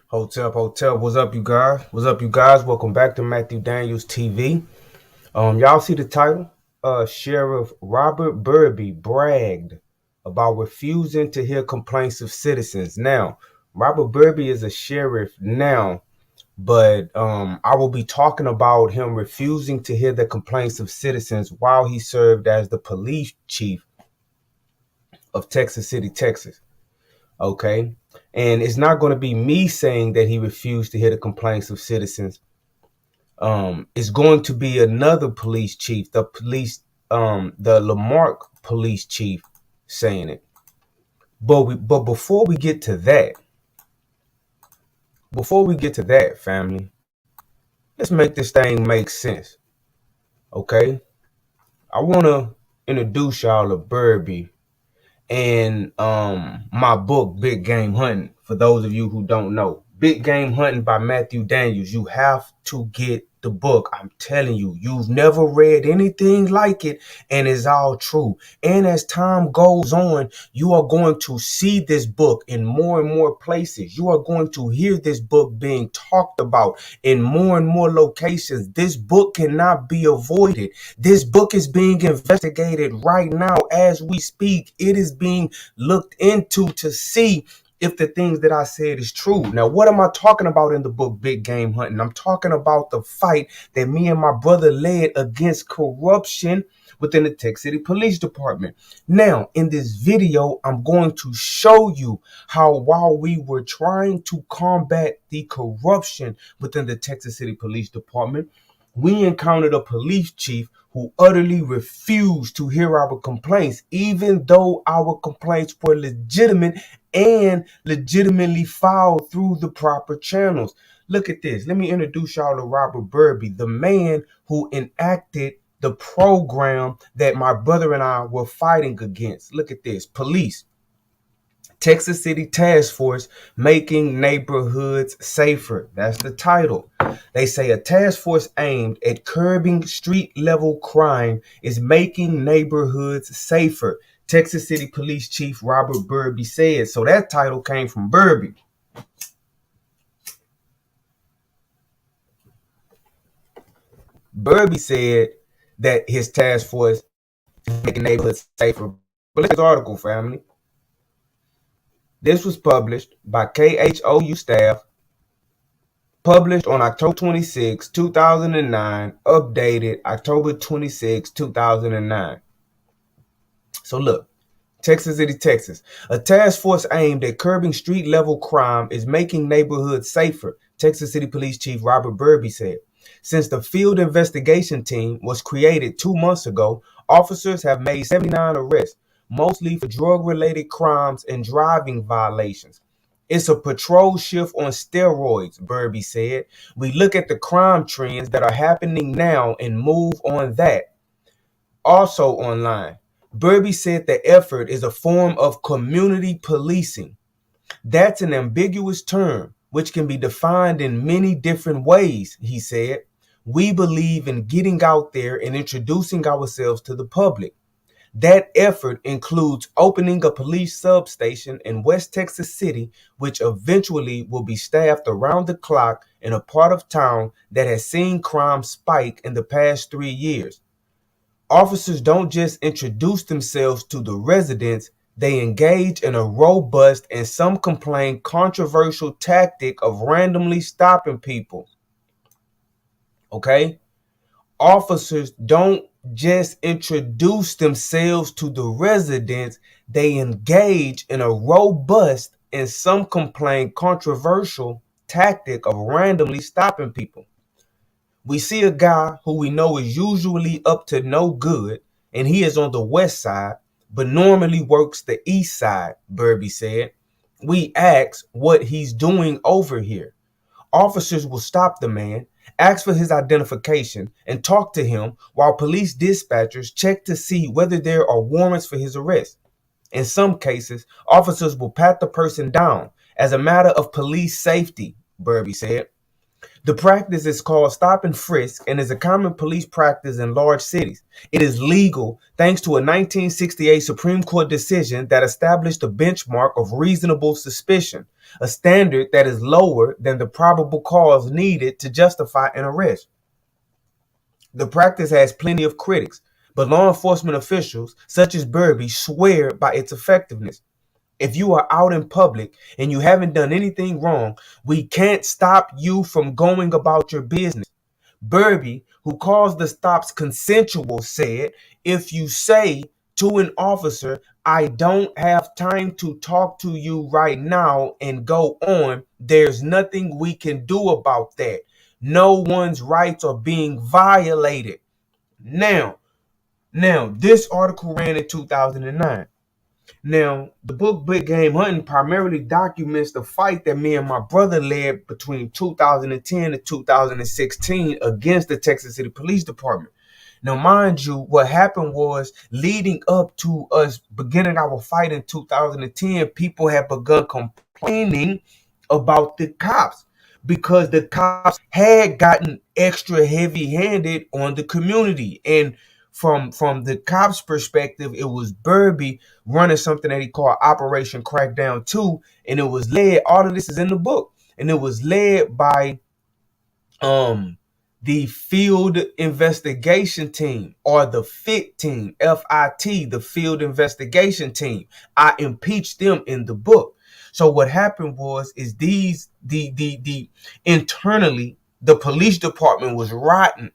Hotel. What's up, you guys? What's up, you guys? Welcome back to Matthew Daniels TV. Y'all see the title? Sheriff Robert Burby bragged about refusing to hear complaints of citizens. Now, Robert Burby is a sheriff now, but I will be talking about him refusing to hear the complaints of citizens while he served as the police chief of Texas City, Texas. Okay. And it's not going to be me saying that he refused to hear the complaints of citizens. It's going to be another police chief, the Lamarck police chief saying it. But before we get to that, family, let's make this thing make sense. Okay. I want to introduce y'all to Burby and my book Big Game Hunting. For those of you who don't know, Big Game Hunting by Matthew Daniels. You have to get the book. I'm telling you, you've never read anything like it, and it's all true. And as time goes on, you are going to see this book in more and more places. You are going to hear this book being talked about in more and more locations. This book cannot be avoided. This book is being investigated right now as we speak. It is being looked into to see if the things that I said is true. Now, what am I talking about in the book Big Game Hunting? I'm talking about the fight that me and my brother led against corruption within the Texas City Police Department. Now, in this video, I'm going to show you how while we were trying to combat the corruption within the Texas City Police Department, we encountered a police chief who utterly refused to hear our complaints, even though our complaints were legitimate and legitimately filed through the proper channels. Look at this. Let me introduce y'all to Robert Burby, the man who enacted the program that my brother and I were fighting against. Look at this. Police. Texas City Task Force making neighborhoods safer. That's the title. They say a task force aimed at curbing street level crime is making neighborhoods safer. Texas City Police Chief Robert Burby said. So that title came from Burby. Burby said that his task force is making neighborhoods safer. But look at this article, family. This was published by KHOU staff, published on October 26, 2009, updated October 26, 2009. So look, Texas City, Texas. A task force aimed at curbing street level crime is making neighborhoods safer, Texas City Police Chief Robert Burby said. Since the field investigation team was created 2 months ago, officers have made 79 arrests, mostly for drug-related crimes and driving violations. It's a patrol shift on steroids, Burby said. We look at the crime trends that are happening now and move on that. Also online, Burby said the effort is a form of community policing. That's an ambiguous term, which can be defined in many different ways, he said. We believe in getting out there and introducing ourselves to the public. That effort includes opening a police substation in West Texas City, which eventually will be staffed around the clock in a part of town that has seen crime spike in the past 3 years. Officers don't just introduce themselves to the residents, they engage in a robust and some complain controversial tactic of randomly stopping people. Okay? Officers don't just introduce themselves to the residents, they engage in a robust and some complain controversial tactic of randomly stopping people. We see a guy who we know is usually up to no good, and he is on the west side, but normally works the east side, Burby said. We ask what he's doing over here. Officers will stop the man, ask for his identification, and talk to him while police dispatchers check to see whether there are warrants for his arrest. In some cases, officers will pat the person down as a matter of police safety, Burby said. The practice is called stop and frisk and is a common police practice in large cities. It is legal thanks to a 1968 Supreme Court decision that established a benchmark of reasonable suspicion, a standard that is lower than the probable cause needed to justify an arrest. The practice has plenty of critics, but law enforcement officials, such as Burby, swear by its effectiveness. If you are out in public and you haven't done anything wrong, we can't stop you from going about your business. Burby, who calls the stops consensual, said, if you say to an officer, I don't have time to talk to you right now and go on, there's nothing we can do about that. No one's rights are being violated. Now, this article ran in 2009. Now, the book Big Game Hunting primarily documents the fight that me and my brother led between 2010 and 2016 against the Texas City Police Department. Now, mind you, what happened was leading up to us beginning our fight in 2010, people had begun complaining about the cops because the cops had gotten extra heavy-handed on the community. And from the cops' perspective, it was Burby running something that he called Operation Crackdown 2, and it was led, all of this is in the book, and it was led by the field investigation team, or the FIT team, FIT, the field investigation team. I impeached them in the book. So what happened was the internally the police department was rotten,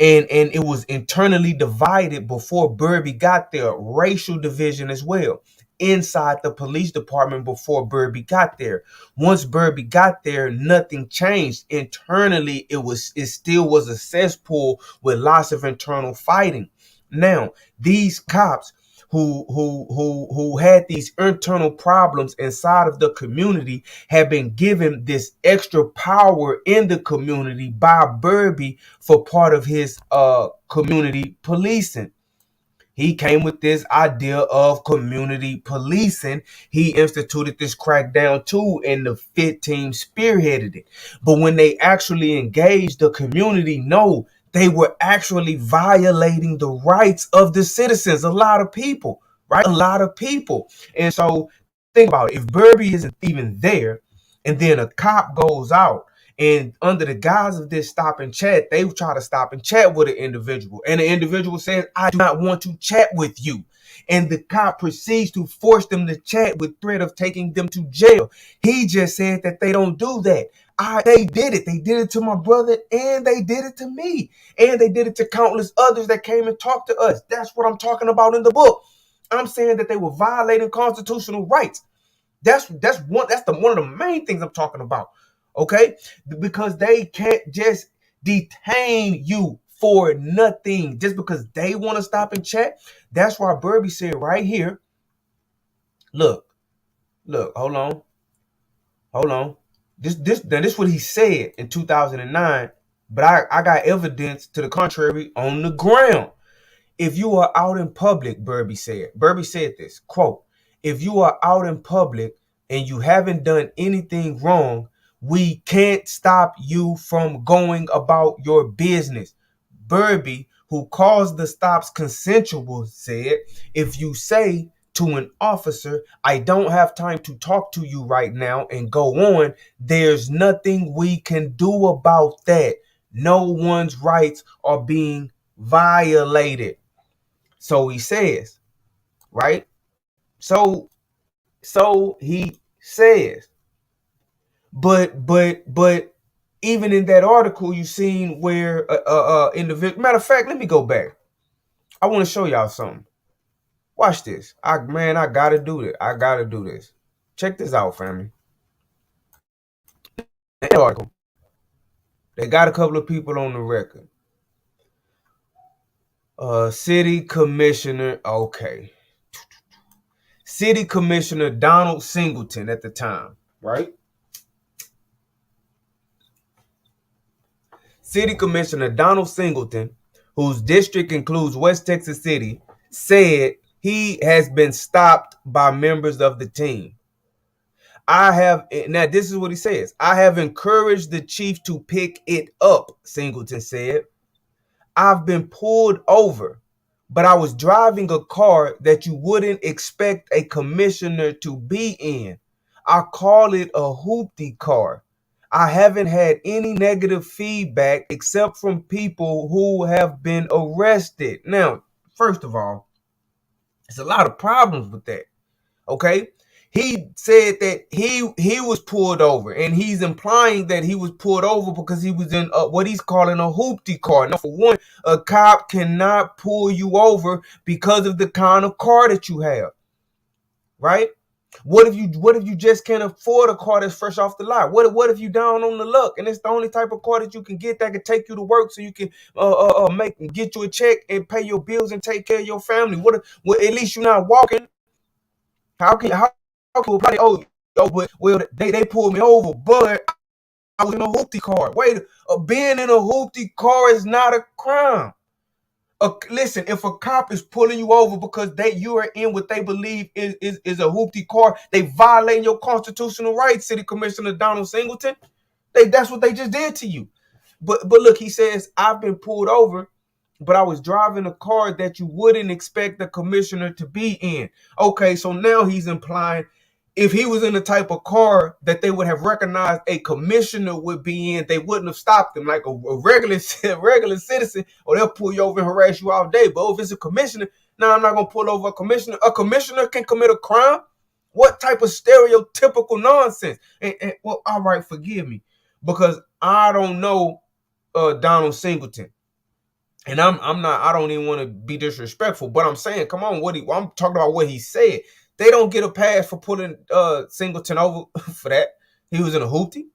and it was internally divided before Burby got there. Racial division as well inside the police department before Burby got there. Once Burby got there, nothing changed. Internally, it still was a cesspool with lots of internal fighting. Now, these cops who had these internal problems inside of the community had been given this extra power in the community by Burby for part of his community policing. He came with this idea of community policing. He instituted this crackdown too, and the FIT team spearheaded it. But when they actually engaged the community, no, they were actually violating the rights of the citizens. A lot of people, right? A lot of people. And so think about it. If Burby isn't even there, and then a cop goes out, and under the guise of this stop and chat, they try to stop and chat with an individual. And the individual says, I do not want to chat with you. And the cop proceeds to force them to chat with threat of taking them to jail. He just said that they don't do that. They did it. They did it to my brother, and they did it to me. And they did it to countless others that came and talked to us. That's what I'm talking about in the book. I'm saying that they were violating constitutional rights. That's one of the main things I'm talking about. Okay, because they can't just detain you for nothing just because they want to stop and chat. That's why Burby said right here, look, hold on. This is what he said in 2009, but I got evidence to the contrary on the ground. If you are out in public, Burby said this, quote, if you are out in public and you haven't done anything wrong, we can't stop you from going about your business. Burby, who calls the stops consensual, said, if you say to an officer, I don't have time to talk to you right now and go on, there's nothing we can do about that. No one's rights are being violated. So he says, right? So he says, but even in that article, you seen where individual. Matter of fact, let me go back. I want to show y'all something. Watch this. I gotta do this. I gotta do this. Check this out, family. That article. They got a couple of people on the record. City Commissioner. Okay. City Commissioner Donald Singleton at the time, right? City Commissioner Donald Singleton, whose district includes West Texas City, said he has been stopped by members of the team. Now this is what he says. I have encouraged the chief to pick it up, Singleton said. I've been pulled over, but I was driving a car that you wouldn't expect a commissioner to be in. I call it a hoopty car. I haven't had any negative feedback except from people who have been arrested. Now, first of all, there's a lot of problems with that. Okay, he said that he was pulled over, and he's implying that he was pulled over because he was in what he's calling a hoopty car. Now, for one, a cop cannot pull you over because of the kind of car that you have, right? What if you just can't afford a car that's fresh off the lot? What if you down on the luck and it's the only type of car that you can get that can take you to work so you can get you a check and pay your bills and take care of your family? What at least you're not walking. How probably but well they pulled me over, but I was in a hoopty car. Wait, being in a hoopty car is not a crime. Listen, if a cop is pulling you over because you are in what they believe is a hoopty car, they violate your constitutional rights, City Commissioner Donald Singleton. That's what they just did to you. But look, he says, I've been pulled over, but I was driving a car that you wouldn't expect the commissioner to be in. Okay, so now he's implying if he was in the type of car that they would have recognized a commissioner would be in, they wouldn't have stopped him like a regular citizen, or they'll pull you over and harass you all day. But if it's a commissioner, no, I'm not going to pull over a commissioner. A commissioner can commit a crime? What type of stereotypical nonsense? Well, all right, forgive me, because I don't know Donald Singleton. And I don't even want to be disrespectful, but I'm saying, come on, I'm talking about what he said. They don't get a pass for pulling Singleton over for that. He was in a hoopty.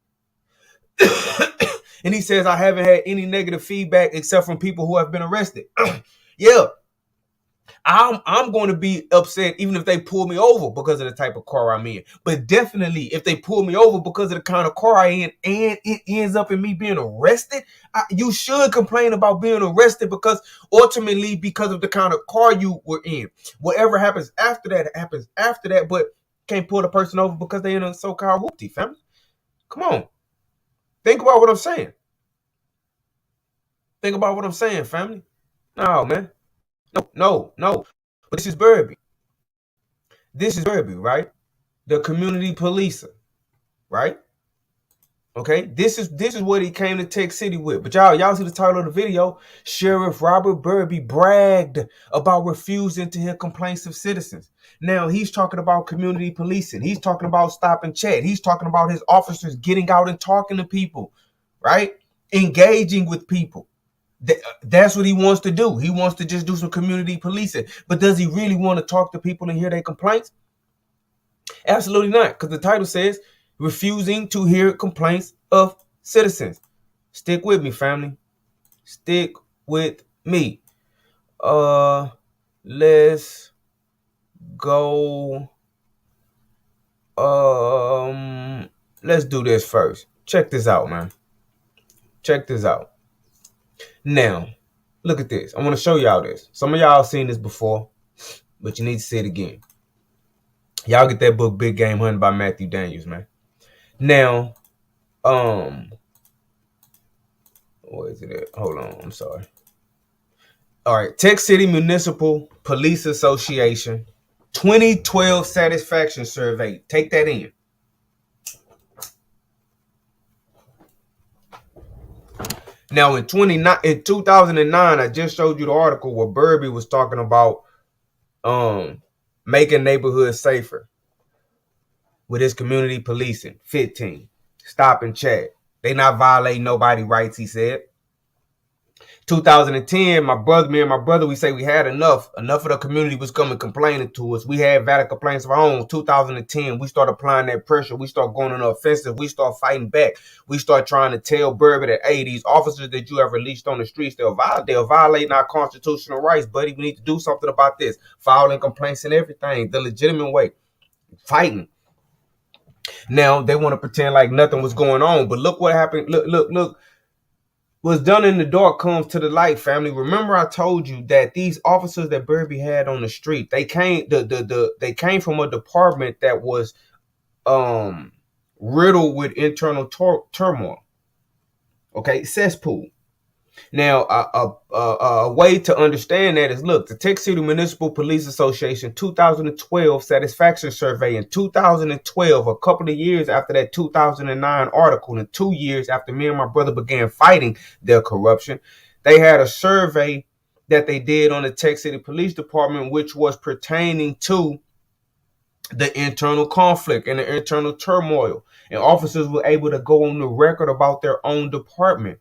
And he says, I haven't had any negative feedback except from people who have been arrested. Yeah. I'm going to be upset even if they pull me over because of the type of car I'm in. But definitely if they pull me over because of the kind of car I in and it ends up in me being arrested, you should complain about being arrested because ultimately because of the kind of car you were in. Whatever happens after that happens after that, but can't pull the person over because they're in a so-called hoopty, family. Come on. Think about what I'm saying. Think about what I'm saying, family. No, man. No. But this is Burby. This is Burby, right? The community policer, right? Okay, this is what he came to Tech City with. But y'all see the title of the video. Sheriff Robert Burby bragged about refusing to hear complaints of citizens. Now he's talking about community policing. He's talking about stop and chat. He's talking about his officers getting out and talking to people, right? Engaging with people. That's what he wants to do. He wants to just do some community policing. But does he really want to talk to people and hear their complaints? Absolutely not, because the title says refusing to hear complaints of citizens. Stick with me, family. Stick with me. Let's go. Let's do this first. Check this out, man. Check this out. Now, look at this. I want to show y'all this. Some of y'all seen this before, but you need to see it again. Y'all get that book, Big Game Hunting by Matthew Daniels, man. Now, where is it at? Hold on, I'm sorry. All right, Tech City Municipal Police Association 2012 Satisfaction Survey. Take that in. Now, in 2009, I just showed you the article where Burby was talking about making neighborhoods safer with his community policing. 15. Stop and chat. They not violating nobody's rights, he said. 2010, me and my brother, we say we had enough. Enough of the community was coming complaining to us. We had valid complaints of our own. 2010, we start applying that pressure. We start going on the offensive. We start fighting back. We start trying to tell Burby that, hey, these officers that you have released on the streets, they're violating our constitutional rights, buddy. We need to do something about this. Filing complaints and everything, the legitimate way. Fighting. Now, they want to pretend like nothing was going on, but look what happened. Look. What's done in the dark comes to the light, family. Remember, I told you that these officers that Burby had on the street, they came from a department that was riddled with internal turmoil. Okay, cesspool. Now, a way to understand that is, look, the Tech City Municipal Police Association 2012 satisfaction survey in 2012, a couple of years after that 2009 article, and 2 years after me and my brother began fighting their corruption, they had a survey that they did on the Tech City Police Department, which was pertaining to the internal conflict and the internal turmoil. And officers were able to go on the record about their own department.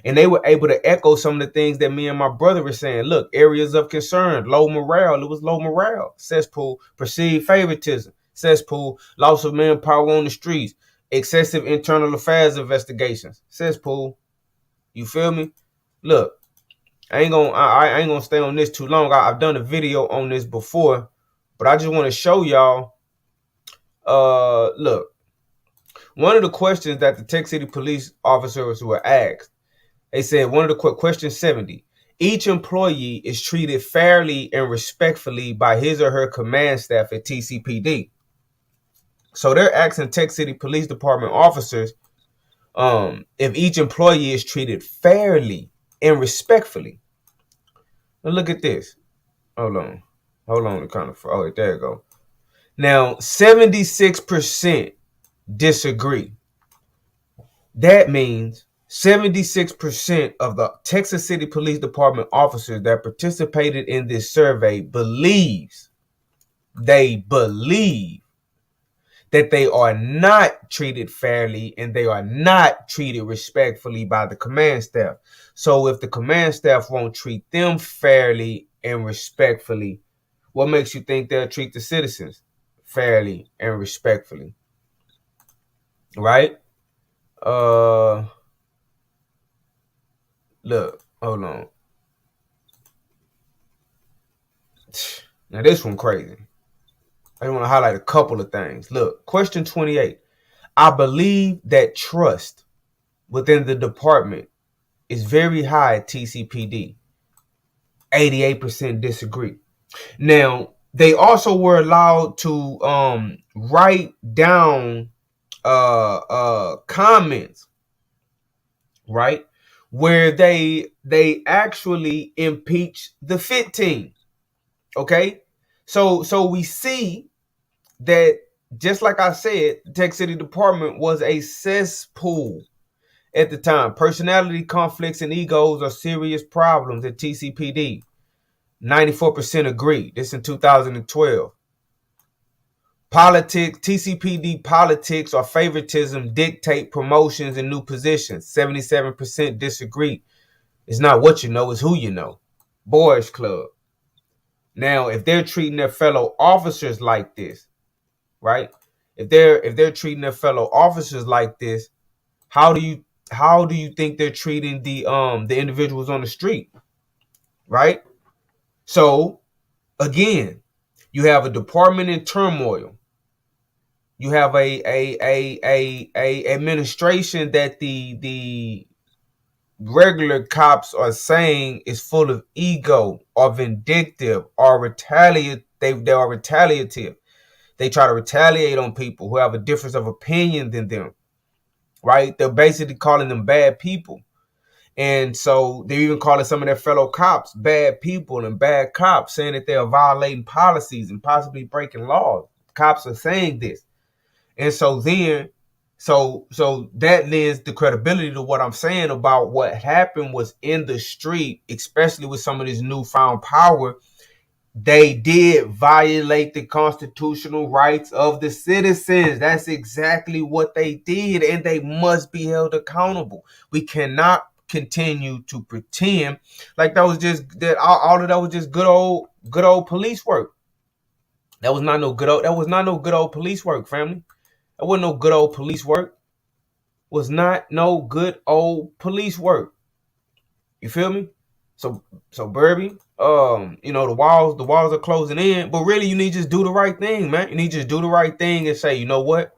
And they were able to echo some of the things that me and my brother were saying. Look, areas of concern, low morale. It was low morale. Cesspool, perceived favoritism. Cesspool, loss of manpower on the streets. Excessive internal affairs investigations. Cesspool. You feel me? Look, I ain't gonna stay on this too long. I've done a video on this before, but I just want to show y'all. Look, one of the questions that the Tech City police officers were asked, they said, one of the question 70, each employee is treated fairly and respectfully by his or her command staff at TCPD. So they're asking Tech City Police Department officers if each employee is treated fairly and respectfully. Now look at this. Hold on. Oh, there you go. Now, 76% disagree. That means 76% of the Texas City Police Department officers that participated in this survey believes that they are not treated fairly and they are not treated respectfully by the command staff. So if the command staff won't treat them fairly and respectfully, what makes you think they'll treat the citizens fairly and respectfully? Right? Look, hold on. Now this one crazy. I want to highlight a couple of things. Look, question 28. I believe that trust within the department is very high at TCPD. 88% disagree. Now, they also were allowed to write down comments, right, where they actually impeach the fit team. Okay, so we see that, just like I said, the Tech City Department was a cesspool at the time. Personality conflicts and egos are serious problems at TCPD. 94% agree. This in 2012. Politics, TCPD politics or favoritism dictate promotions and new positions. 77% disagree. It's not what you know, it's who you know. Boys Club. Now, if they're treating their fellow officers like this, right? If they're treating their fellow officers like this, how do you think they're treating the individuals on the street, right? So again, you have a department in turmoil. You have a administration that the regular cops are saying is full of ego or vindictive or retaliative. They are retaliative. They try to retaliate on people who have a difference of opinion than them, right? They're basically calling them bad people. And so they're even calling some of their fellow cops bad people and bad cops, saying that they are violating policies and possibly breaking laws. Cops are saying this. And so then, so that lends the credibility to what I'm saying about what happened was in the street, especially with some of this newfound power. They did violate the constitutional rights of the citizens. That's exactly what they did, and they must be held accountable. We cannot continue to pretend like that was just that all of that was just good old police work. That was not no good old police work, family. That wasn't no good old police work. Was not no good old police work. You feel me? So Burby, the walls are closing in, but really you need to just do the right thing, man. You need to just do the right thing and say, you know what?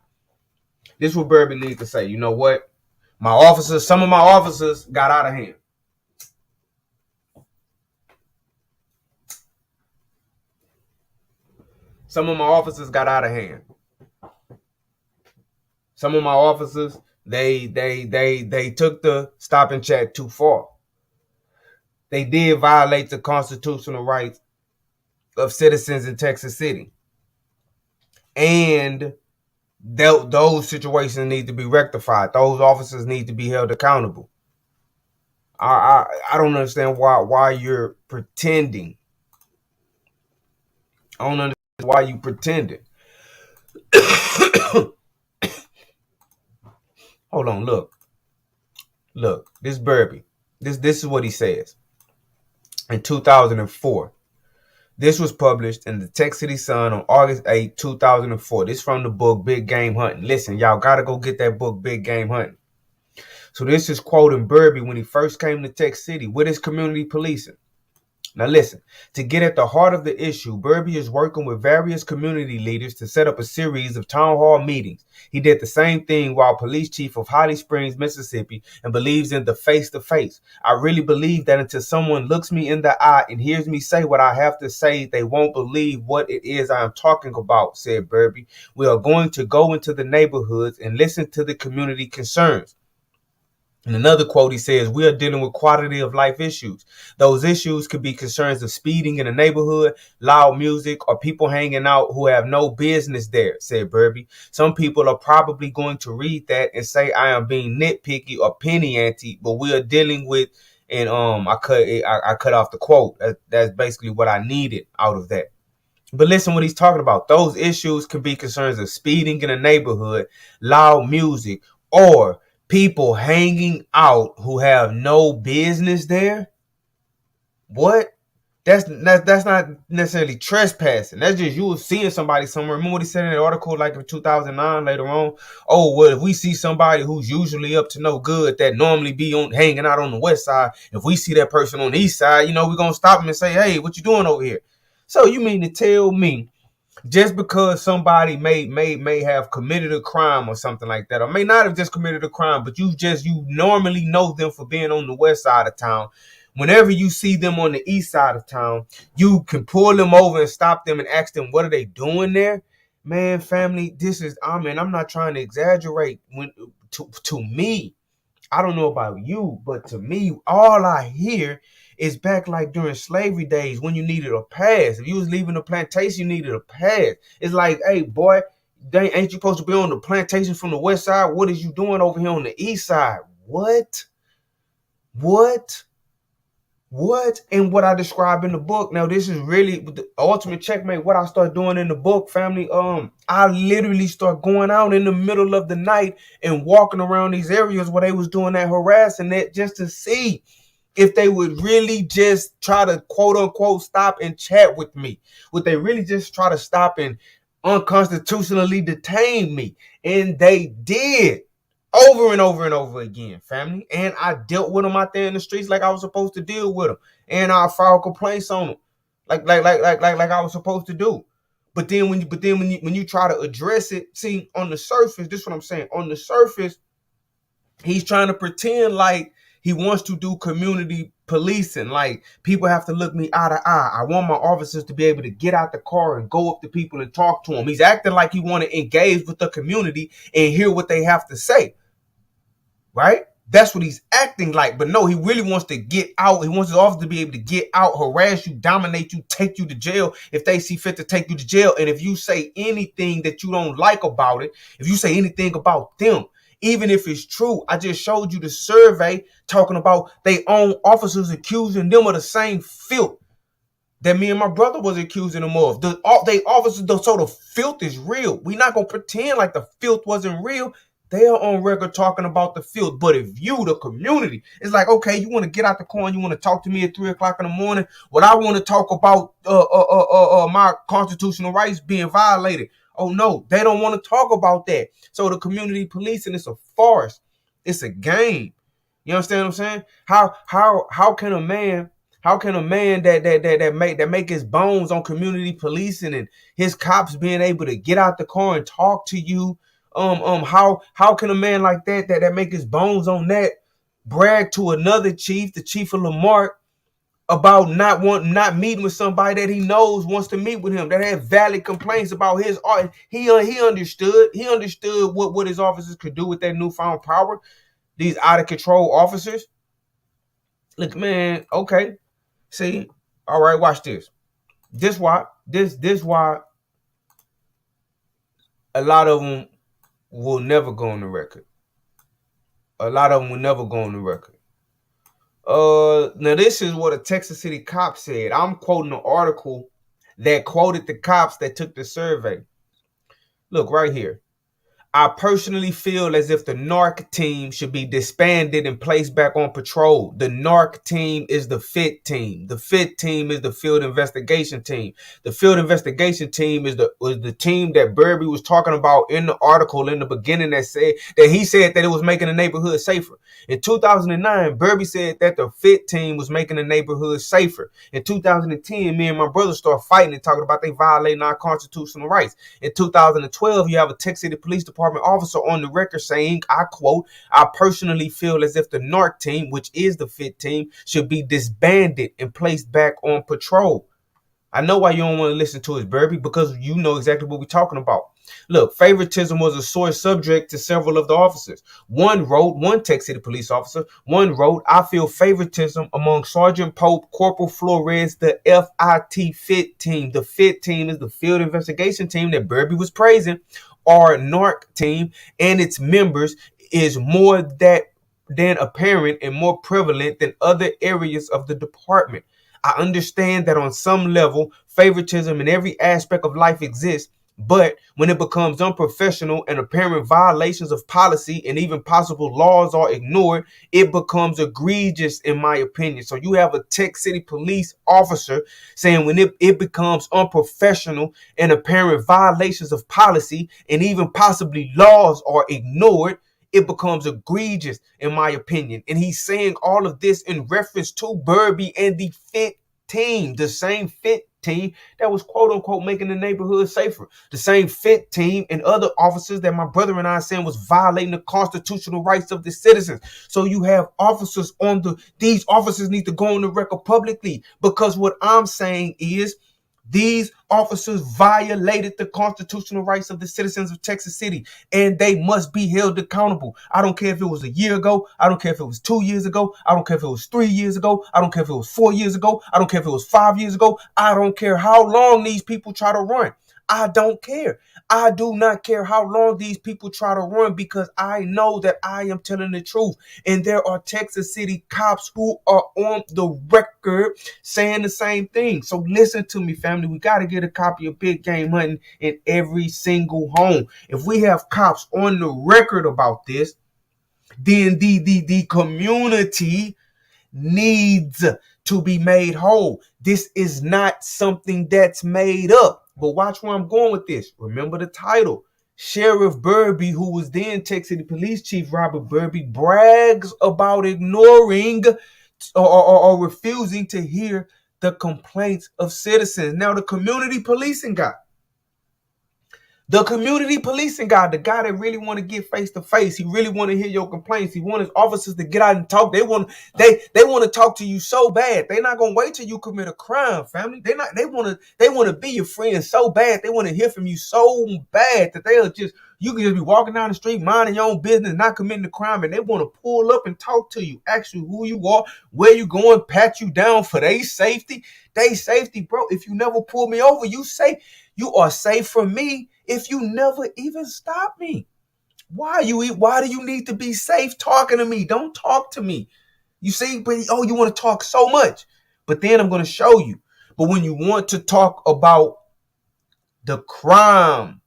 This is what Burby needs to say. You know what? Some of my officers got out of hand. Some of my officers got out of hand. Some of my officers, they took the stop and chat too far. They did violate the constitutional rights of citizens in Texas City. And those situations need to be rectified. Those officers need to be held accountable. I don't understand why you're pretending. I don't understand why you pretending. Hold on, look. This Burby. This is what he says. In 2004. This was published in the Texas City Sun on August 8, 2004. This is from the book Big Game Hunting. Listen, y'all gotta go get that book Big Game Hunting. So this is quoting Burby when he first came to Texas City with his community policing. Now listen, to get at the heart of the issue, Burby is working with various community leaders to set up a series of town hall meetings. He did the same thing while police chief of Holly Springs, Mississippi, and believes in the face-to-face. I really believe that until someone looks me in the eye and hears me say what I have to say, they won't believe what it is I am talking about, said Burby. We are going to go into the neighborhoods and listen to the community concerns. In another quote, he says, we are dealing with quality of life issues. Those issues could be concerns of speeding in the neighborhood, loud music, or people hanging out who have no business there, said Burby. Some people are probably going to read that and say I am being nitpicky or penny ante, but we are dealing with, and I cut off the quote. That's basically what I needed out of that. But listen what he's talking about. Those issues could be concerns of speeding in a neighborhood, loud music, or people hanging out who have no business there. What? That's not necessarily trespassing. That's just you seeing somebody somewhere. Remember what he said in the article, like in 2009 later on? Oh, well, if we see somebody who's usually up to no good that normally be hanging out on the west side, if we see that person on the east side, we're going to stop them and say, hey, what you doing over here? So you mean to tell me just because somebody may have committed a crime or something like that, or may not have just committed a crime, but you normally know them for being on the west side of town. Whenever you see them on the east side of town, you can pull them over and stop them and ask them, what are they doing there? Man, family, I'm not trying to exaggerate. To me, I don't know about you, but to me, all I hear is back like during slavery days when you needed a pass. If you was leaving the plantation, you needed a pass. It's like, hey, boy, ain't you supposed to be on the plantation from the west side? What is you doing over here on the east side? What? And what I describe in the book. Now, this is really the ultimate checkmate. What I start doing in the book, family, I literally start going out in the middle of the night and walking around these areas where they was doing that harassing that just to see if they would really just try to quote unquote stop and chat with me. Would they really just try to stop and unconstitutionally detain me? And they did. Over and over and over again, family. And I dealt with them out there in the streets like I was supposed to deal with them. And I filed complaints on them. Like I was supposed to do. But then when you try to address it, see, on the surface, this is what I'm saying. On the surface, he's trying to pretend like he wants to do community policing. Like people have to look me eye to eye. I want my officers to be able to get out the car and go up to people and talk to them. He's acting like he want to engage with the community and hear what they have to say. Right? That's what he's acting like. But no, he really wants to get out. He wants his officer to be able to get out, harass you, dominate you, take you to jail if they see fit to take you to jail. And if you say anything that you don't like about it, if you say anything about them, even if it's true, I just showed you the survey talking about they own officers accusing them of the same filth that me and my brother was accusing them of. They officers, so the filth is real. We're not going to pretend like the filth wasn't real. They are on record talking about the filth. But if you, the community, it's like, okay, you want to get out the car and you want to talk to me at 3 o'clock in the morning. Well, I want to talk about my constitutional rights being violated. Oh, no, they don't want to talk about that. So the community policing is a farce. It's a game. You understand what I'm saying? How can a man that make his bones on community policing and his cops being able to get out the car and talk to you? How can a man like that make his bones on that brag to another chief, the chief of Lamar, about not meeting with somebody that he knows wants to meet with him, that had valid complaints about his art. He understood what his officers could do with that newfound power. These out of control officers. Look, man, okay. See, all right, watch this. This why a lot of them will never go on the record. A lot of them will never go on the record. Now this is what a Texas City cop said. I'm quoting an article that quoted the cops that took the survey. Look right here. I personally feel as if the NARC team should be disbanded and placed back on patrol. The NARC team is the FIT team. The FIT team is the field investigation team. The field investigation team was the team that Burby was talking about in the article in the beginning that he said that it was making the neighborhood safer. In 2009, Burby said that the FIT team was making the neighborhood safer. In 2010, me and my brother started fighting and talking about they violating our constitutional rights. In 2012, you have a Texas City Police Department officer on the record saying, I quote, I personally feel as if the NARC team, which is the FIT team, should be disbanded and placed back on patrol. I know why you don't want to listen to us, Burby, because you know exactly what we're talking about. Look, favoritism was a sore subject to several of the officers. One Texas City police officer, I feel favoritism among Sergeant Pope, Corporal Flores, the FIT team. The FIT team is the field investigation team that Burby was praising. Our NARC team and its members is more than apparent and more prevalent than other areas of the department. I understand that on some level, favoritism in every aspect of life exists, but when it becomes unprofessional and apparent violations of policy and even possible laws are ignored, it becomes egregious, in my opinion. So you have a Texas City police officer saying when it becomes unprofessional and apparent violations of policy and even possibly laws are ignored, it becomes egregious, in my opinion. And he's saying all of this in reference to Burby and the FIT team, the same FIT team that was quote unquote making the neighborhood safer. The same FIT team and other officers that my brother and I saying was violating the constitutional rights of the citizens. So you have officers these officers need to go on the record publicly, because what I'm saying is these officers violated the constitutional rights of the citizens of Texas City, and they must be held accountable. I don't care if it was a year ago. I don't care if it was 2 years ago. I don't care if it was 3 years ago. I don't care if it was 4 years ago. I don't care if it was 5 years ago. I don't care how long these people try to run. I don't care. I do not care how long these people try to run, because I know that I am telling the truth. And there are Texas City cops who are on the record saying the same thing. So listen to me, family. We got to get a copy of Big Game Hunting in every single home. If we have cops on the record about this, then the community needs to be made whole. This is not something that's made up. But watch where I'm going with this. Remember the title. Sheriff Burby, who was then Texas City Police Chief Robert Burby, brags about ignoring or refusing to hear the complaints of citizens. Now, the community policing guy, the guy that really want to get face to face, he really want to hear your complaints. He want his officers to get out and talk. They want to talk to you so bad. They're not gonna wait till you commit a crime, family. They want to be your friend so bad. They want to hear from you so bad that you can just be walking down the street minding your own business, not committing a crime, and they want to pull up and talk to you, ask you who you are, where you going, pat you down for their safety. They safety, bro. If you never pull me over, you you are safe from me. If you never even stop me, why do you need to be safe talking to me? Don't talk to me. You see, but you want to talk so much. But then I'm going to show you. But when you want to talk about the crimes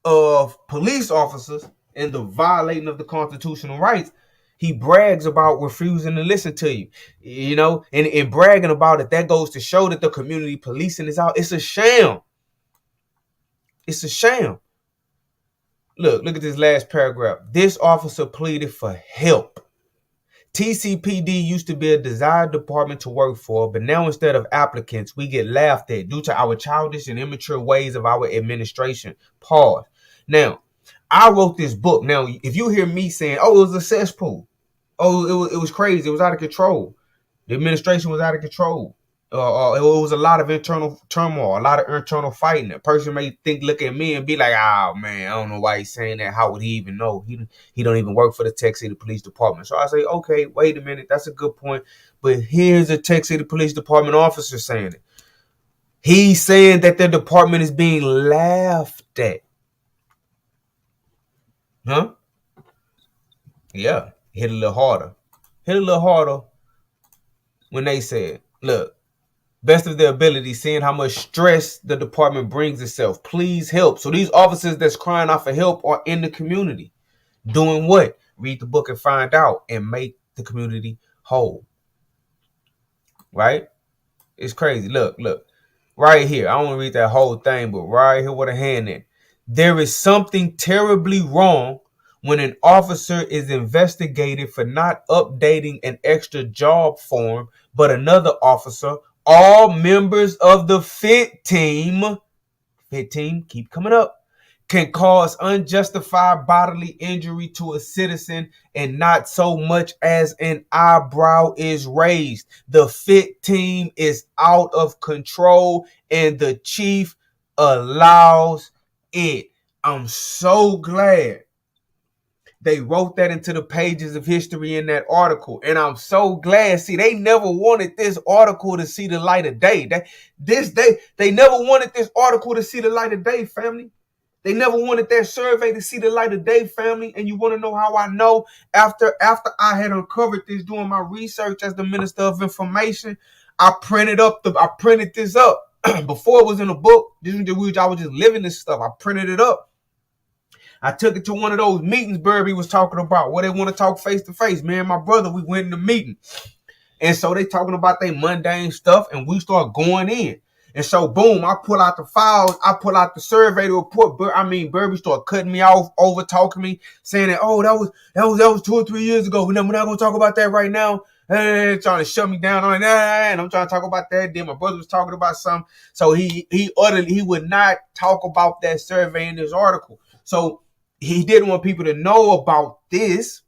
of police officers and the violating of the constitutional rights, he brags about refusing to listen to you, and bragging about it. That goes to show that the community policing is out. It's a sham. It's a sham. Look at this last paragraph. This officer pleaded for help. TCPD used to be a desired department to work for, but now instead of applicants, we get laughed at due to our childish and immature ways of our administration. Pause. Now, I wrote this book. Now, if you hear me saying, it was a cesspool. It was crazy. It was out of control. The administration was out of control. It was a lot of internal turmoil, a lot of internal fighting. A person may look at me and be like, "Oh man, I don't know why he's saying that. How would he even know? He don't even work for the Tech City Police Department." So I say, "Okay, wait a minute. That's a good point." But here's a Tech City Police Department officer saying it. He's saying that their department is being laughed at. Huh? Yeah. Hit a little harder. Hit a little harder when they said, "Look, best of their ability, seeing how much stress the department brings itself. Please help." So these officers that's crying out for help are in the community. Doing what? Read the book and find out and make the community whole. Right? It's crazy. Look. Right here. I don't want to read that whole thing, but right here with a hand in. There is something terribly wrong when an officer is investigated for not updating an extra job form, but another officer, all members of the fit team, keep coming up, can cause unjustified bodily injury to a citizen and not so much as an eyebrow is raised. The fit team is out of control and the chief allows it. I'm so glad they wrote that into the pages of history in that article. And I'm so glad. See, they never wanted this article to see the light of day. They never wanted this article to see the light of day, family. They never wanted that survey to see the light of day, family. And you want to know how I know? After I had uncovered this doing my research as the Minister of Information, I printed this up. Before it was in a book. I was just living this stuff. I printed it up. I took it to one of those meetings Burby was talking about, where they want to talk face to face. Me and my brother, we went in the meeting. And so they talking about their mundane stuff, and we start going in. And so, boom, I pull out the files. I pull out the survey report. Burby started cutting me off, over talking me, saying that, "Oh, that was 2 or 3 years ago. We're not going to talk about that right now." And trying to shut me down on that. And I'm trying to talk about that. Then my brother was talking about something. So he would not talk about that survey in this article. So he didn't want people to know about this.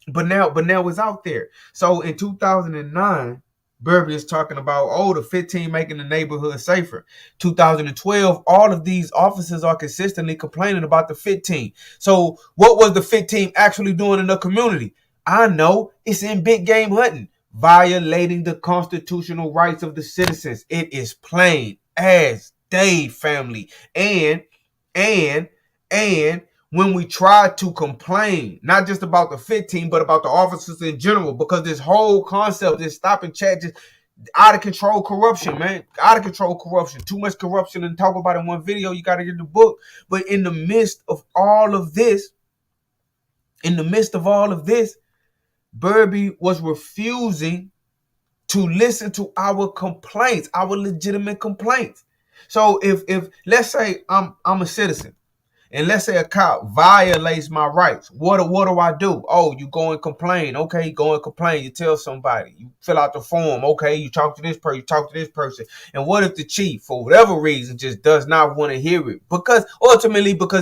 But now it's out there. So in 2009, Burby is talking about, the 15 making the neighborhood safer. 2012, all of these officers are consistently complaining about the 15. So what was the 15 actually doing in the community? I know, it's in big game hunting, violating the constitutional rights of the citizens. It is plain as day, family. And when we try to complain, not just about the 15, but about the officers in general, because this whole concept is stop and chat, just out of control corruption, man. Out of control corruption. Too much corruption and talk about it in one video. You got to get the book. But in the midst of all of this, Burby was refusing to listen to our complaints, our legitimate complaints. So if let's say I'm a citizen, and let's say a cop violates my rights. What do I do? Oh, you go and complain. Okay, go and complain. You tell somebody. You fill out the form. Okay, you talk to this person. You talk to this person. And what if the chief, for whatever reason, just does not want to hear it? Because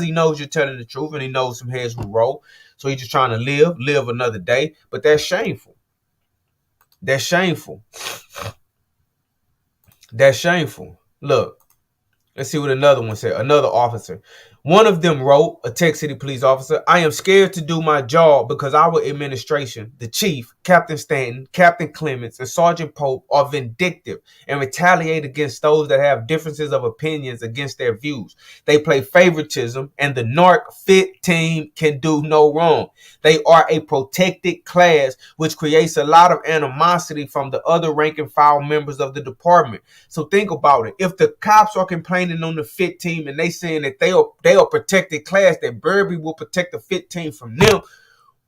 he knows you're telling the truth and he knows some heads will roll. So he's just trying to live another day. But that's shameful. That's shameful. That's shameful. Look, let's see what another one said. Another officer. One of them wrote, a Tech City police officer, "I am scared to do my job because our administration, the chief, Captain Stanton, Captain Clements, and Sergeant Pope are vindictive and retaliate against those that have differences of opinions against their views. They play favoritism, and the narc fit team can do no wrong. They are a protected class, which creates a lot of animosity from the other rank and file members of the department." So think about it. If the cops are complaining on the fit team and they saying that they are protected class, that Burby will protect the fit team from them,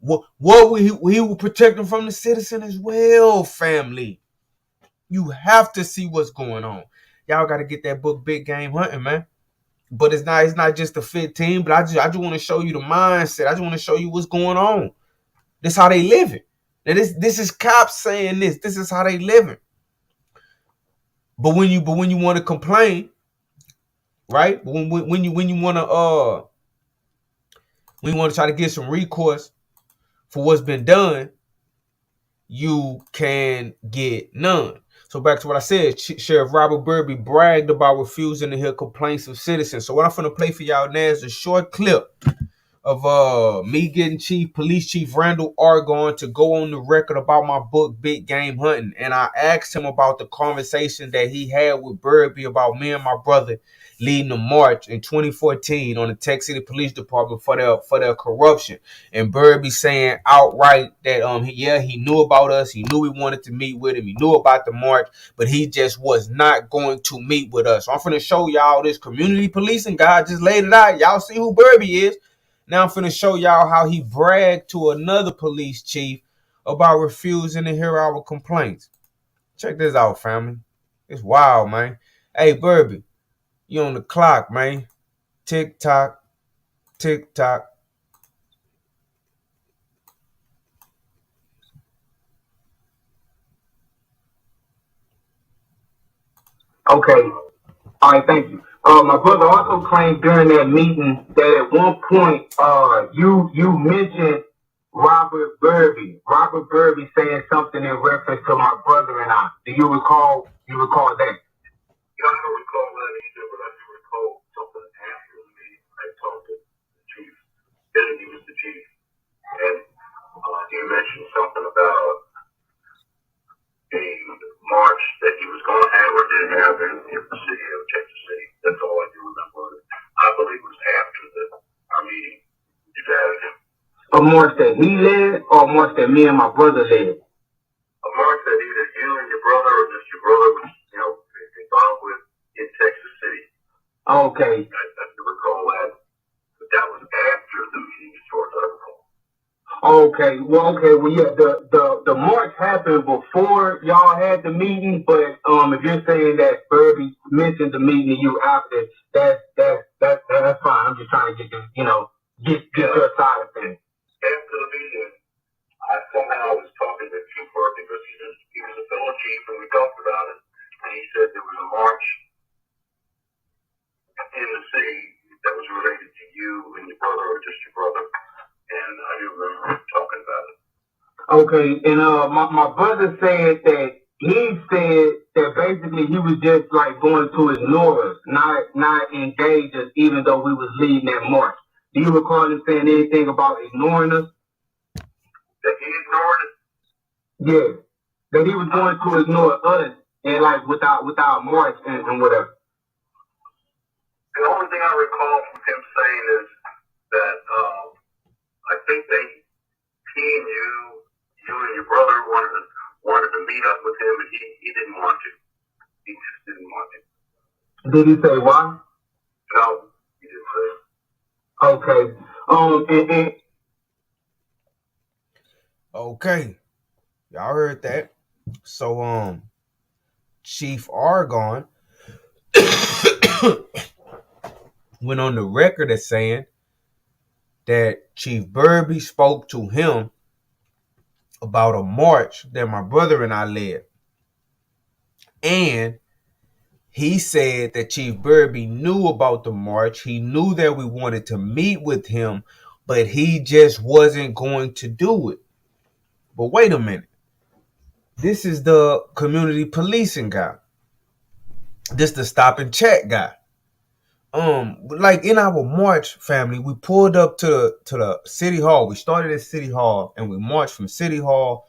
what he will protect them from the citizen as well, family. You have to see what's going on. Y'all got to get that book, Big Game Hunting, man. But it's not just the fit team, but I just want to show you the mindset. I just want to show you what's going on. This is how they living. Now this is cops saying this. This is how they living. But when you want to complain, right? When you want to try to get some recourse for what's been done, you can get none. So back to what I said, Sheriff Robert Burby bragged about refusing to hear complaints of citizens. So what I'm finna play for y'all now is a short clip of me getting Police Chief Randall Argon to go on the record about my book Big Game Hunting, and I asked him about the conversation that he had with Burby about me and my brother leading a march in 2014 on the Tech City Police Department for their corruption, and Burby saying outright that he knew about us, he knew we wanted to meet with him, he knew about the march, but he just was not going to meet with us. So I'm finna show y'all this community policing guy. Just laid it out. Y'all see who Burby is. Now I'm finna show y'all how he bragged to another police chief about refusing to hear our complaints. Check this out, family. It's wild, man. Hey, Burby, you on the clock, man. Tick tock, tick tock. Okay. All right, thank you. My brother also claimed during that meeting that at one point, you mentioned Robert Burby. Robert Burby saying something in reference to my brother and I. Do you recall? You recall that? Yeah, I don't recall that either, but I do recall something after the meeting. I talked to the chief, then he was the chief, and he mentioned something about a march that he was going to have or didn't have in the city of Texas City. That's all I do remember. I believe it was after our meeting. You asked him. A march that he led or a march that me and my brother led? A march that either you and your brother or just your brother was, involved with in Texas City. Okay. I do recall that. But that was after the meeting, as far as I recall. Okay, well, yeah, the march happened before y'all had the meeting, but if you're saying that Burby mentioned the meeting to you after, that's fine. I'm just trying to get this, get your side of things. After the meeting, I somehow was talking to Chief Burby because he was a fellow chief, and we talked about it, and he said there was a march in the city that was related to you and your brother, or just your brother. And I do remember talking about it. Okay, and my brother said that he said that basically he was just like going to ignore us, not engage us, even though we was leading that march. Do you recall him saying anything about ignoring us? That he ignored us? Yeah, that he was going to ignore us and like without march and whatever. The only thing I recall from him saying is that I think he and you and your brother wanted to meet up with him, and he didn't want to. He just didn't want to. Did he say why? No, he didn't say. Okay. Okay. Y'all heard that. So Chief Argon went on the record as saying that Chief Burby spoke to him about a march that my brother and I led. And he said that Chief Burby knew about the march. He knew that we wanted to meet with him, but he just wasn't going to do it. But wait a minute. This is the community policing guy. This the stop and check guy. Like in our march, family, we pulled up to the city hall. We started at city hall and we marched from city hall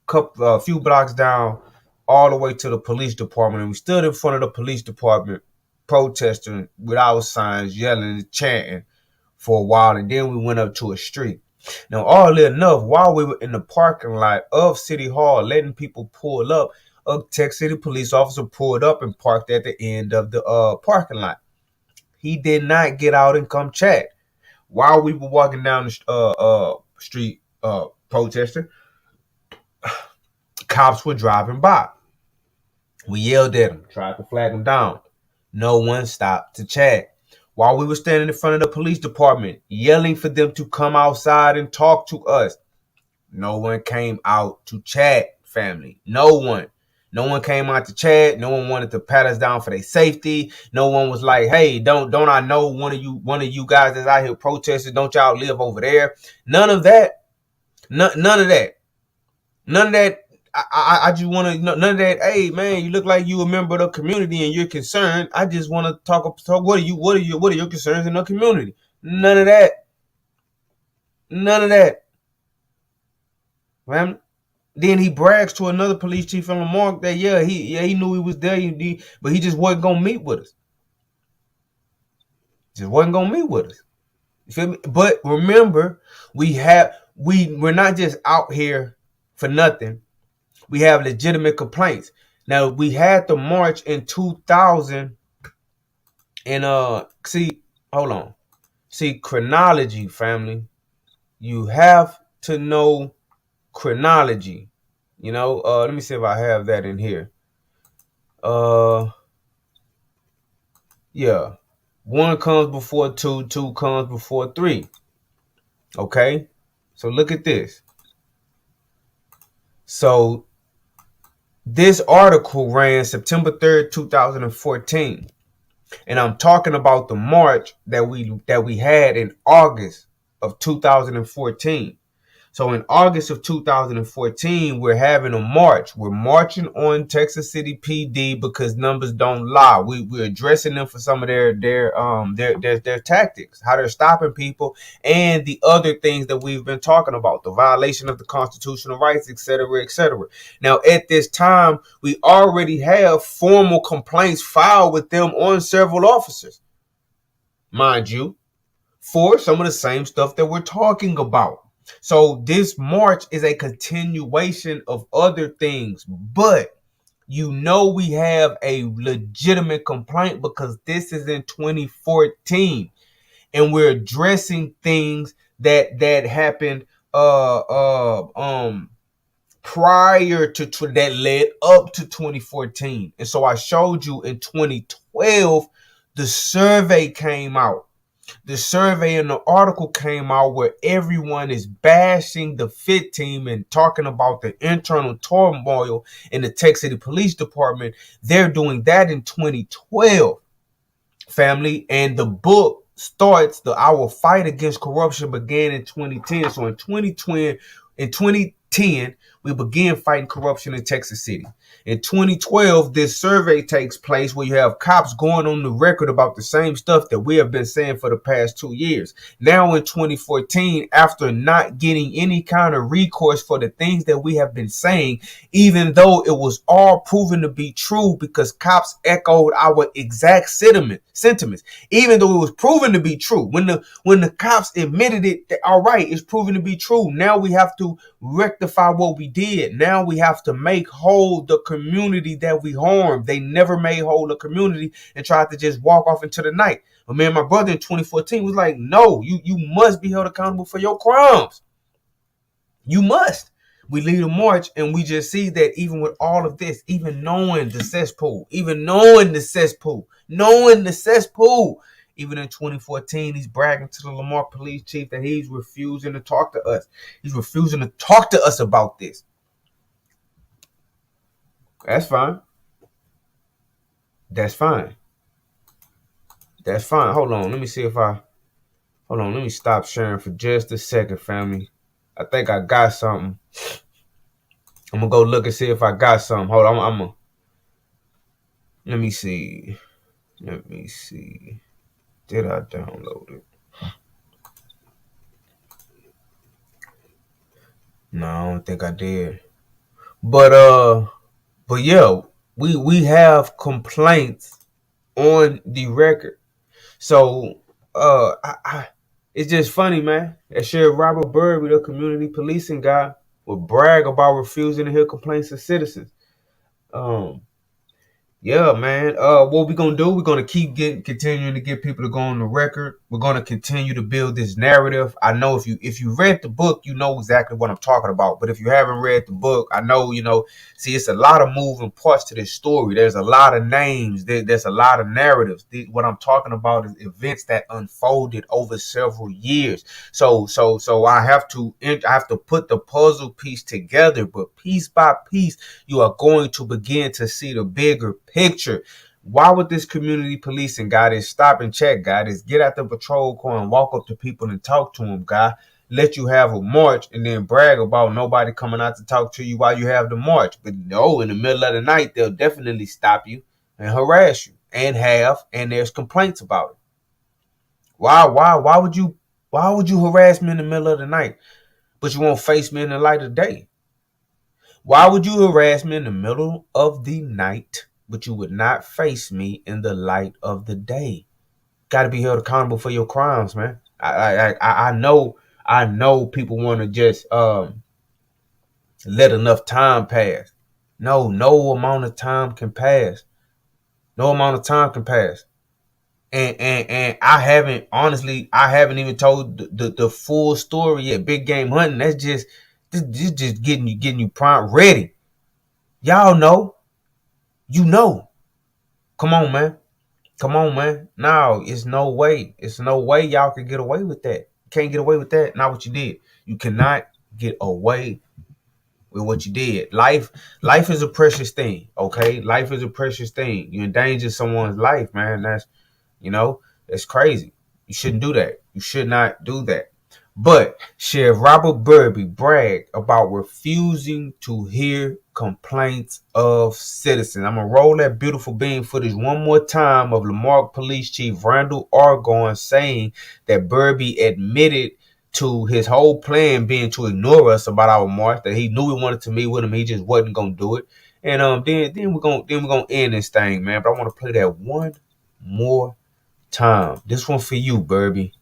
a few blocks down all the way to the police department, and we stood in front of the police department protesting with our signs, yelling and chanting for a while, and then we went up to a street. Now, oddly enough, while we were in the parking lot of City Hall letting people pull up, a Tech City police officer pulled up and parked at the end of the parking lot. He did not get out and come chat. While we were walking down the street protesting, cops were driving by. We yelled at them, tried to flag them down. No one stopped to chat. While we were standing in front of the police department, yelling for them to come outside and talk to us, no one came out to chat, family. No one. No one came out to chat. No one wanted to pat us down for their safety. No one was like, hey, don't I know one of you guys that's out here protesting? Don't y'all live over there? None of that. None of that. None of that I just want to none of that. Hey man, you look like you a member of the community and you're concerned. I just want to talk. What are your concerns in the community? None of that. None of that. Man. Then he brags to another police chief in Lamar that he knew he was there, but he just wasn't gonna meet with us. Just wasn't gonna meet with us. You feel me? But remember, we're not just out here for nothing. We have legitimate complaints. Now we had the march in 2000, and hold on. See, chronology, family. You have to know chronology. Let me see if I have that in here. Yeah. 1 comes before 2, 2 comes before 3. Okay? So look at this. So this article ran September 3rd, 2014. And I'm talking about the march that we had in August of 2014. So in August of 2014, we're having a march. We're marching on Texas City PD because numbers don't lie. We're addressing them for some of their tactics, how they're stopping people, and the other things that we've been talking about, the violation of the constitutional rights, etc., etc. Now, at this time, we already have formal complaints filed with them on several officers, mind you, for some of the same stuff that we're talking about. So this march is a continuation of other things, but we have a legitimate complaint because this is in 2014 and we're addressing things that happened prior to that led up to 2014. And so I showed you in 2012 the survey came out. The survey and the article came out where everyone is bashing the FIT team and talking about the internal turmoil in the Texas City Police Department. They're doing that in 2012, family. And the book starts, Our Fight Against Corruption began in 2010. So in 2010, we began fighting corruption in Texas City. In 2012, this survey takes place where you have cops going on the record about the same stuff that we have been saying for the past 2 years. Now in 2014, after not getting any kind of recourse for the things that we have been saying, even though it was all proven to be true because cops echoed our exact sentiments, even though it was proven to be true. When the cops admitted it, all right, it's proven to be true. Now we have to rectify what we did. Now we have to make whole the community that we harmed. They never made whole the community and tried to just walk off into the night. But man, my brother in 2014 was like, no, you must be held accountable for your crimes. You must. We lead a march and we just see that even with all of this, even knowing the cesspool, even in 2014, he's bragging to the Lamar police chief that he's refusing to talk to us. He's refusing to talk to us about this. That's fine. That's fine. Hold on. Let me stop sharing for just a second, family. I think I got something. I'm going to go look and see if I got something. Hold on. Let me see. Did I download it? No, I don't think I did. But yeah, we have complaints on the record. So it's just funny, man. That Sheriff Robert Burby, the community policing guy, would brag about refusing to hear complaints of citizens. Yeah, man. What we're gonna do? We're gonna keep continuing to get people to go on the record. We're gonna continue to build this narrative. I know if you read the book, you know exactly what I'm talking about. But if you haven't read the book, I know See, it's a lot of moving parts to this story. There's a lot of names. There's a lot of narratives. What I'm talking about is events that unfolded over several years. So I have to put the puzzle piece together. But piece by piece, you are going to begin to see the bigger picture. Why would this community policing guy, this stop and check guy, this get out the patrol car and walk up to people and talk to them guy, let you have a march and then brag about nobody coming out to talk to you while you have the march. But no, in the middle of the night, they'll definitely stop you and harass you, and there's complaints about it. Why would you harass me in the middle of the night, but you won't face me in the light of day? Why would you harass me in the middle of the night, but you would not face me in the light of the day? Got to be held accountable for your crimes, man. I know people want to just let enough time pass. No amount of time can pass. No amount of time can pass. And I haven't even told the full story yet. Big game hunting, that's just getting you prime ready. Y'all know. You know. Come on, man. Come on, man. No, it's no way. It's no way y'all can get away with that. You can't get away with that. Not what you did. You cannot get away with what you did. Life is a precious thing. Okay, life is a precious thing. You endanger someone's life, man. That's crazy. You shouldn't do that. You should not do that. But Sheriff Robert Burby bragged about refusing to hear complaints of citizens. I'm going to roll that beautiful beam footage one more time of Lamarck Police Chief Randall Argonne saying that Burby admitted to his whole plan being to ignore us about our march, that he knew we wanted to meet with him, he just wasn't going to do it. And then we're gonna end this thing, man. But I want to play that one more time. This one for you, Burby.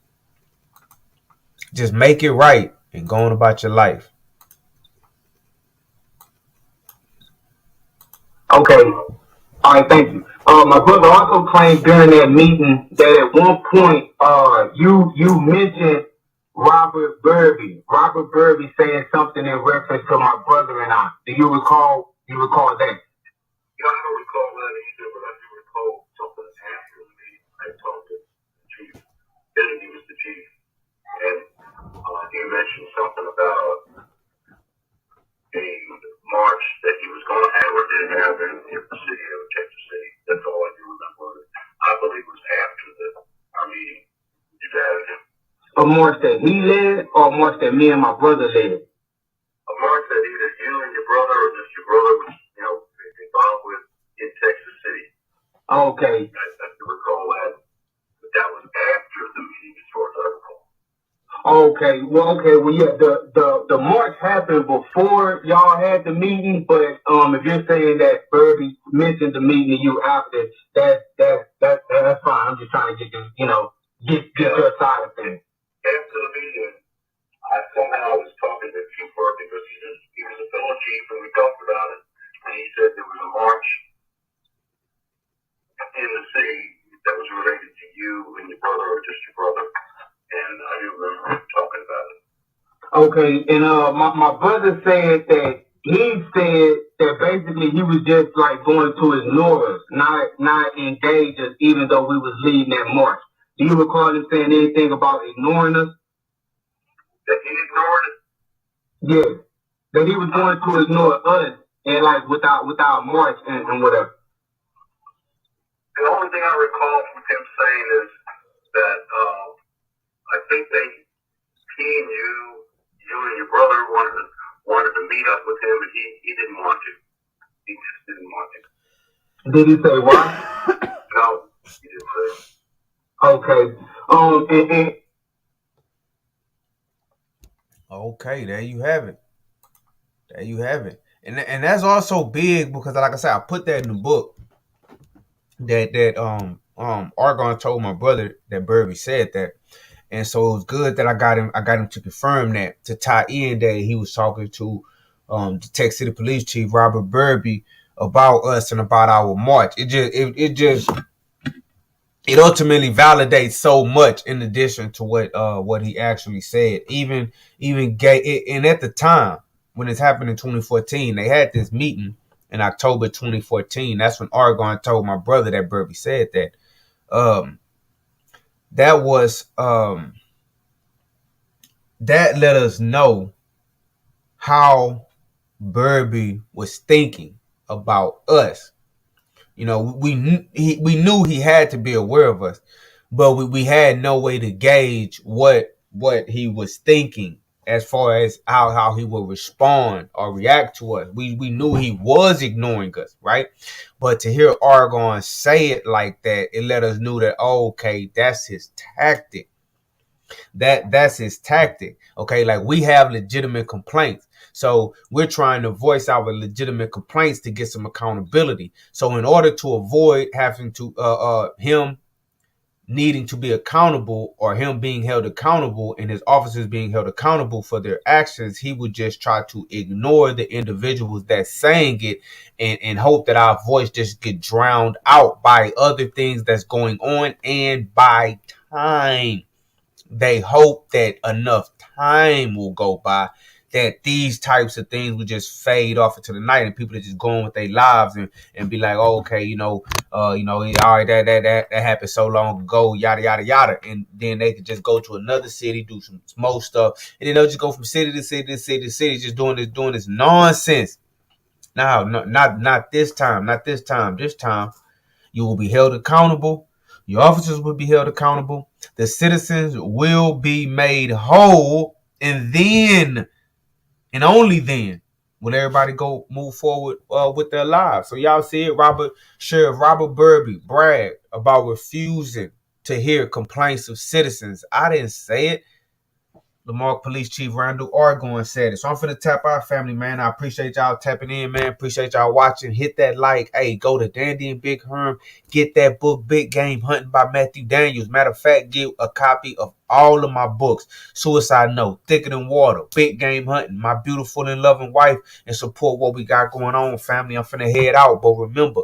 Just make it right and go on about your life. Okay. All right, thank you. My brother also claimed during that meeting that at one point, you mentioned Robert Burby. Robert Burby saying something in reference to my brother and I. Do you recall? You recall that? I don't recall that either, but I do recall something after the meeting. I talked to the chief. He was the chief, and he mentioned something about a march that he was going to have or did have in the city of Texas City. That's all I do remember. I believe it was after our meeting. You asked him. A march that he led or a march that me and my brother led? A march that either you and your brother or just your brother was, involved with in Texas City. Okay. I do recall that. But that was after the meeting, as far as I recall. Okay. Well, yeah, the march happened before y'all had the meeting, but if you're saying that Burby mentioned the meeting to you after, that's fine. I'm just trying to get this, get your side of things. After the meeting, I somehow was talking to Chief Burby because he was a fellow chief, and we talked about it. And he said there was a march in the city that was related to you and your brother, or just your brother. And I do remember talking about it. Okay, and my brother said that he said that basically he was just like going to ignore us, not engage us, even though we was leading that march. Do you recall him saying anything about ignoring us? That he ignored it? Yeah, that he was going to ignore us and like without march and whatever. The only thing I recall from him saying is that I think he and you and your brother wanted to meet up with him, and he didn't want to. He just didn't want to. Did he say why? No, he didn't say. Okay. Okay, there you have it. There you have it. And that's also big because, like I said, I put that in the book. That Argonne told my brother that Burby said that. And so it was good that I got him to confirm that, to tie in that he was talking to the Texas City Police Chief Robert Burby about us and about our march. It ultimately validates so much in addition to what he actually said. Even gay, and at the time when this happened in 2014, they had this meeting in October 2014. That's when Argonne told my brother that Burby said that. That was that let us know how Burby was thinking about us. We knew he had to be aware of us, but we had no way to gauge what he was thinking as far as how he would respond or react to us. We knew he was ignoring us, right? But to hear Argon say it like that, it let us know that, oh, okay, that's his tactic. That's his tactic. Okay, like we have legitimate complaints. So we're trying to voice our legitimate complaints to get some accountability. So in order to avoid having to him needing to be accountable, or him being held accountable and his officers being held accountable for their actions, he would just try to ignore the individuals that's saying it, and hope that our voice just get drowned out by other things that's going on and by time. They hope that enough time will go by that these types of things will just fade off into the night, and people are just going with their lives and be like, oh, okay, all right, that happened so long ago, yada yada yada, and then they could just go to another city, do some more stuff, and then they'll just go from city to city to city to city, just doing this nonsense. No, not this time, not this time. This time you will be held accountable. Your officers will be held accountable. The citizens will be made whole, and then, and only then, will everybody go move forward with their lives. So y'all see it. Sheriff Robert Burby bragged about refusing to hear complaints of citizens. I didn't say it. Lamar Police Chief Randall Argon said it. So I'm finna tap our family, man. I appreciate y'all tapping in, man. Appreciate y'all watching. Hit that like. Hey, go to Dandy and Big Herm. Get that book, Big Game Hunting by Matthew Daniels. Matter of fact, get a copy of all of my books. Suicide Note, Thicker Than Water, Big Game Hunting, My Beautiful and Loving Wife, and support what we got going on, family. I'm finna head out. But remember,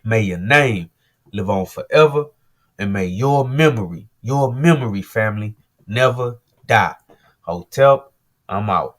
may your name live on forever, and may your memory, family, never die. Hotel, I'm out.